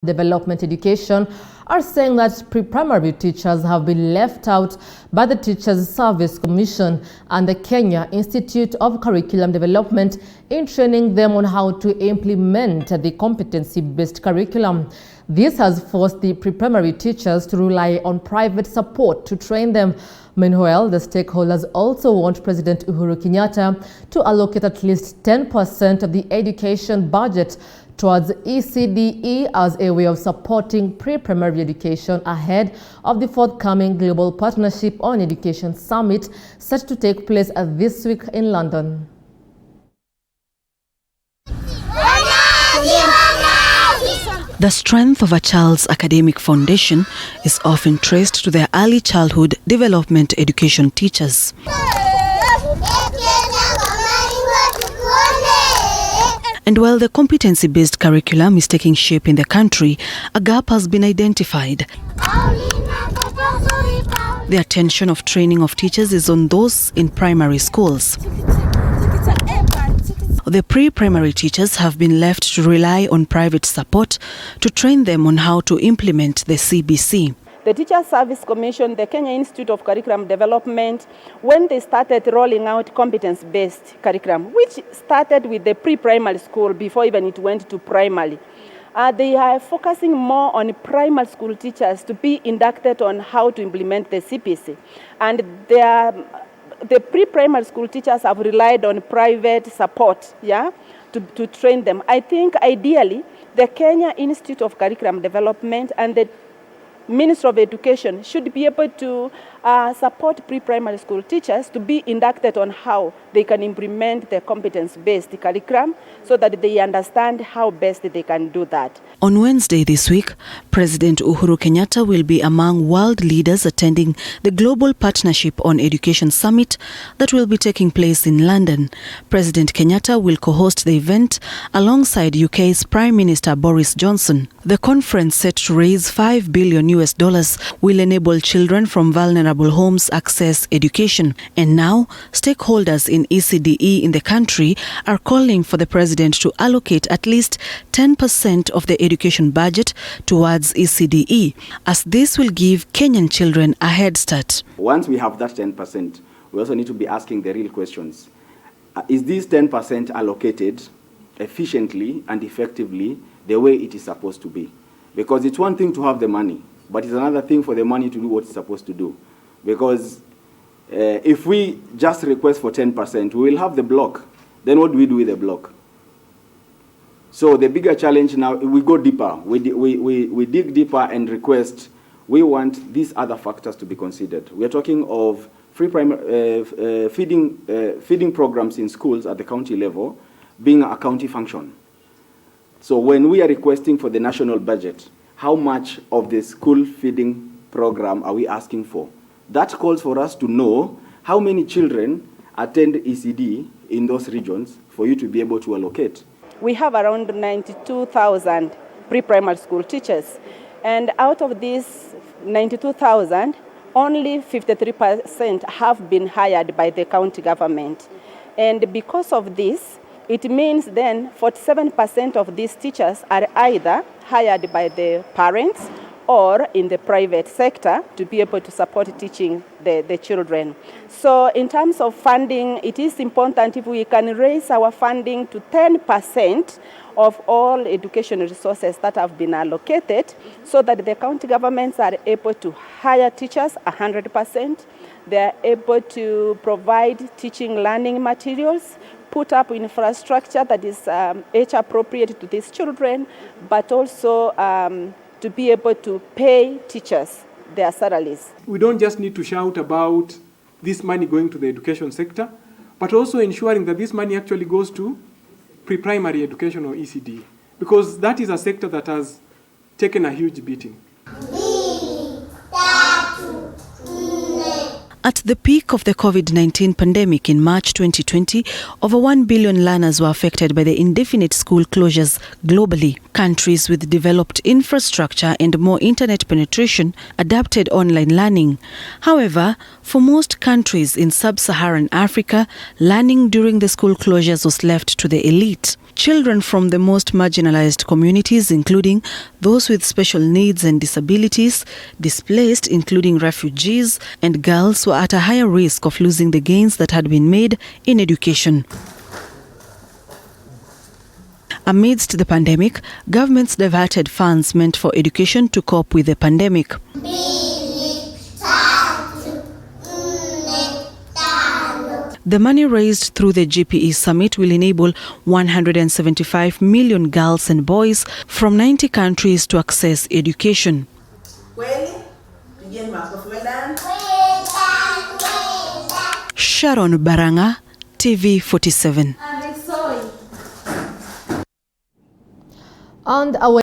Development Education are saying that pre-primary teachers have been left out by the Teachers Service Commission and the Kenya Institute of Curriculum Development in training them on how to implement the competency-based curriculum. This has forced the pre-primary teachers to rely on private support to train them. Meanwhile, the stakeholders also want President Uhuru Kenyatta to allocate at least 10% of the education budget towards ECDE as a way of supporting pre-primary education ahead of the forthcoming Global Partnership on Education Summit set to take place this week in London. The strength of a child's academic foundation is often traced to their early childhood development education teachers. And while the competency-based curriculum is taking shape in the country, a gap has been identified. The attention of training of teachers is on those in primary schools. The pre-primary teachers have been left to rely on private support to train them on how to implement the CBC. The Teachers Service Commission, the Kenya Institute of Curriculum Development, when they started rolling out competence-based curriculum, which started with the pre-primary school before even it went to primary, they are focusing more on primary school teachers to be inducted on how to implement the CPC. And the pre-primary school teachers have relied on private support, to train them. I think ideally, the Kenya Institute of Curriculum Development and the Ministry of Education should be able to support pre-primary school teachers to be inducted on how they can implement the competence-based curriculum so that they understand how best they can do that. On Wednesday this week, President Uhuru Kenyatta will be among world leaders attending the Global Partnership on Education Summit that will be taking place in London. President Kenyatta will co-host the event alongside UK's Prime Minister Boris Johnson. The conference, set to raise $5 billion, will enable children from vulnerable homes access education. And now, stakeholders in ECDE in the country are calling for the president to allocate at least 10% of the education budget towards ECDE, as this will give Kenyan children a head start. Once we have that 10%, we also need to be asking the real questions. Is this 10% allocated efficiently and effectively the way it is supposed to be? Because it's one thing to have the money, but it's another thing for the money to do what it's supposed to do. Because if we just request for 10%, we will have the block. Then what do we do with the block? So the bigger challenge now, we go deeper. We dig deeper and request. We want these other factors to be considered. We are talking of free feeding programs in schools at the county level being a county function. So when we are requesting for the national budget, how much of the school feeding program are we asking for? That calls for us to know how many children attend ECD in those regions for you to be able to allocate. We have around 92,000 pre-primary school teachers. And out of these 92,000, only 53% have been hired by the county government. And because of this, it means then 47% of these teachers are either hired by the parents or in the private sector to be able to support teaching the children. So in terms of funding, it is important if we can raise our funding to 10% of all education resources that have been allocated so that the county governments are able to hire teachers 100%. They are able to provide teaching learning materials, put up infrastructure that is age appropriate to these children, but also to be able to pay teachers their salaries. We don't just need to shout about this money going to the education sector, but also ensuring that this money actually goes to pre-primary education or ECD, because that is a sector that has taken a huge beating. At the peak of the COVID-19 pandemic in March 2020, over 1 billion learners were affected by the indefinite school closures globally. Countries with developed infrastructure and more internet penetration adapted online learning. However, for most countries in sub-Saharan Africa, learning during the school closures was left to the elite. Children from the most marginalized communities, including those with special needs and disabilities, displaced, including refugees, and girls were at a higher risk of losing the gains that had been made in education. Amidst the pandemic, governments diverted funds meant for education to cope with the pandemic. The money raised through the GPE Summit will enable 175 million girls and boys from 90 countries to access education. Sharon Baranga, TV47. And our